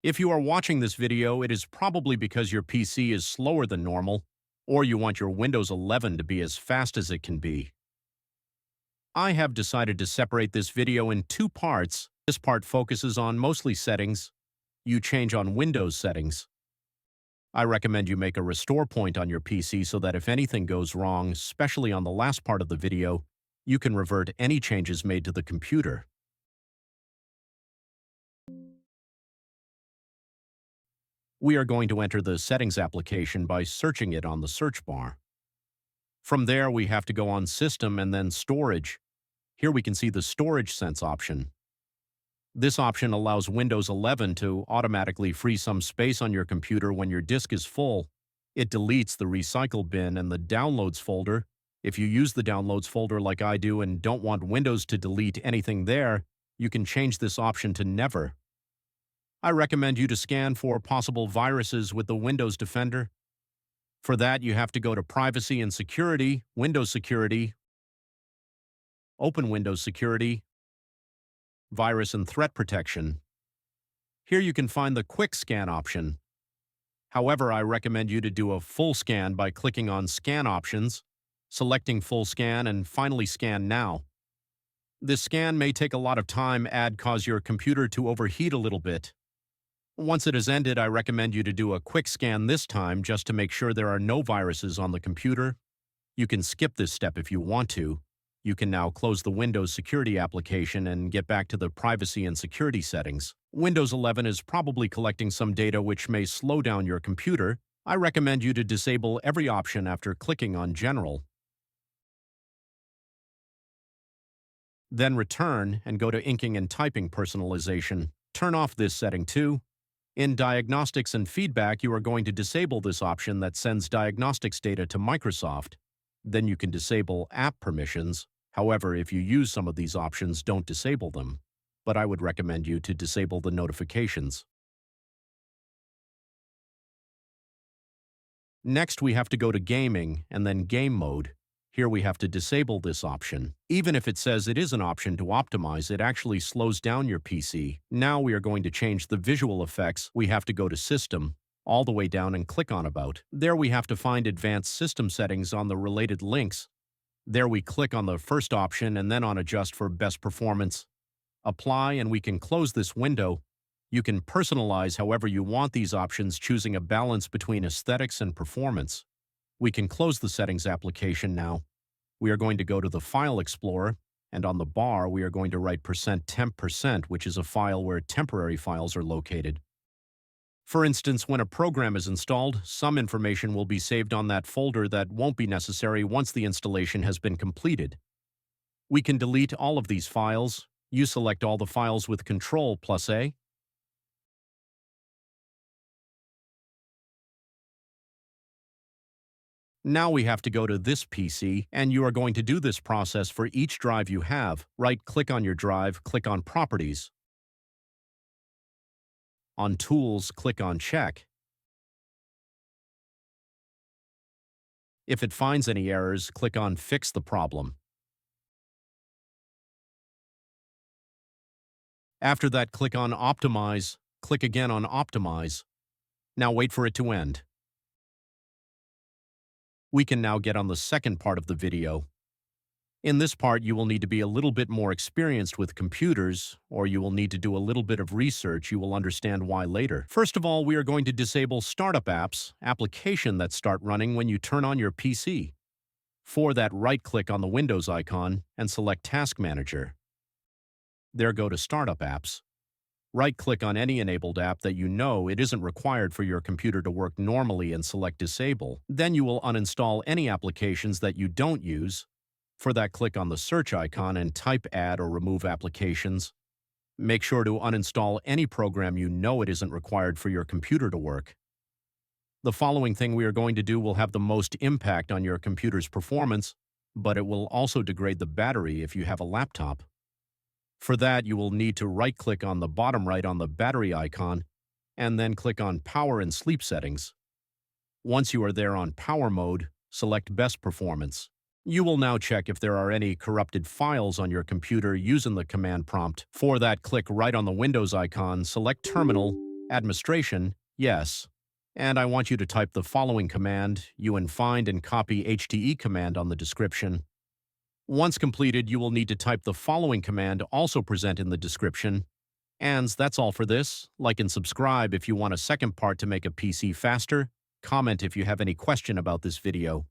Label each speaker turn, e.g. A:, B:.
A: If you are watching this video, it is probably because your PC is slower than normal, or you want your Windows 11 to be as fast as it can be. I have decided to separate this video in two parts. This part focuses on mostly settings. You change on Windows settings. I recommend you make a restore point on your PC so that if anything goes wrong, especially on the last part of the video, you can revert any changes made to the computer. We are going to enter the settings application by searching it on the search bar. From there, we have to go on System and then Storage. Here we can see the Storage Sense option. This option allows Windows 11 to automatically free some space on your computer when your disk is full. It deletes the recycle bin and the downloads folder. If you use the downloads folder like I do and don't want Windows to delete anything there, you can change this option to never. I recommend you to scan for possible viruses with the Windows Defender. For that, you have to go to Privacy and Security, Windows Security, open Windows Security, Virus and Threat Protection. Here you can find the Quick Scan option. However, I recommend you to do a full scan by clicking on Scan Options, selecting Full Scan, and finally Scan Now. This scan may take a lot of time and cause your computer to overheat a little bit. Once it has ended, I recommend you to do a quick scan this time just to make sure there are no viruses on the computer. You can skip this step if you want to. You can now close the Windows Security application and get back to the privacy and security settings. Windows 11 is probably collecting some data which may slow down your computer. I recommend you to disable every option after clicking on General. Then return and go to Inking and Typing Personalization. Turn off this setting too. In Diagnostics and Feedback, you are going to disable this option that sends diagnostics data to Microsoft. Then you can disable app permissions. However, if you use some of these options, don't disable them. But I would recommend you to disable the notifications. Next, we have to go to Gaming and then Game Mode. Here we have to disable this option. Even if it says it is an option to optimize, it actually slows down your PC. Now we are going to change the visual effects. We have to go to System, all the way down and click on About. There we have to find Advanced System Settings on the related links. There we click on the first option and then on Adjust for best performance. Apply, and we can close this window. You can personalize however you want these options, choosing a balance between aesthetics and performance. We can close the Settings application now. We are going to go to the File Explorer, and on the bar we are going to write %temp%, which is a file where temporary files are located. For instance, when a program is installed, some information will be saved on that folder that won't be necessary once the installation has been completed. We can delete all of these files. You select all the files with Ctrl+A. Now we have to go to this PC, and you are going to do this process for each drive you have. Right-click on your drive, click on Properties. On Tools, click on Check. If it finds any errors, click on Fix the problem. After that, click on Optimize. Click again on Optimize. Now wait for it to end. We can now get on the second part of the video. In this part, you will need to be a little bit more experienced with computers, or you will need to do a little bit of research. You will understand why later. First of all, we are going to disable Startup Apps, application that start running when you turn on your PC. For that, right-click on the Windows icon and select Task Manager. There, go to Startup Apps. Right-click on any enabled app that you know it isn't required for your computer to work normally and select Disable. Then you will uninstall any applications that you don't use. For that, click on the search icon and type Add or Remove Applications. Make sure to uninstall any program you know it isn't required for your computer to work. The following thing we are going to do will have the most impact on your computer's performance, but it will also degrade the battery if you have a laptop. For that, you will need to right-click on the bottom right on the battery icon, and then click on Power and Sleep Settings. Once you are there on Power Mode, select Best Performance. You will now check if there are any corrupted files on your computer using the command prompt. For that, click right on the Windows icon, select Terminal, Administration, yes. And I want you to type the following command, uninfind and copy HTE command on the description. Once completed, you will need to type the following command also present in the description. And that's all for this. Like and subscribe if you want a second part to make a PC faster. Comment if you have any question about this video.